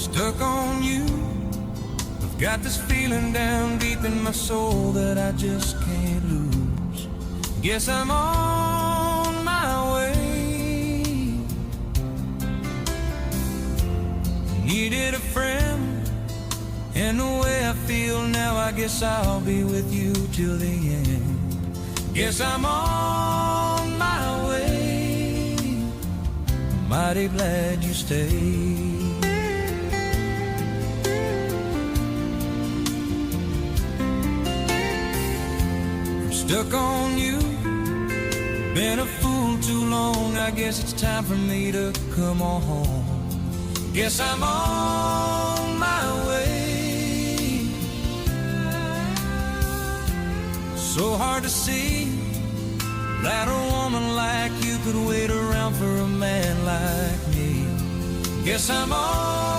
Stuck on you. I've got this feeling down deep in my soul that I just can't lose. Guess I'm on my way. Needed a friend, and the way I feel now, I guess I'll be with you till the end. Guess I'm on my way. I'm mighty glad you stayed. Stuck on you, been a fool too long. I guess it's time for me to come on home. Guess I'm on my way. So hard to see that a woman like you could wait around for a man like me. Guess I'm on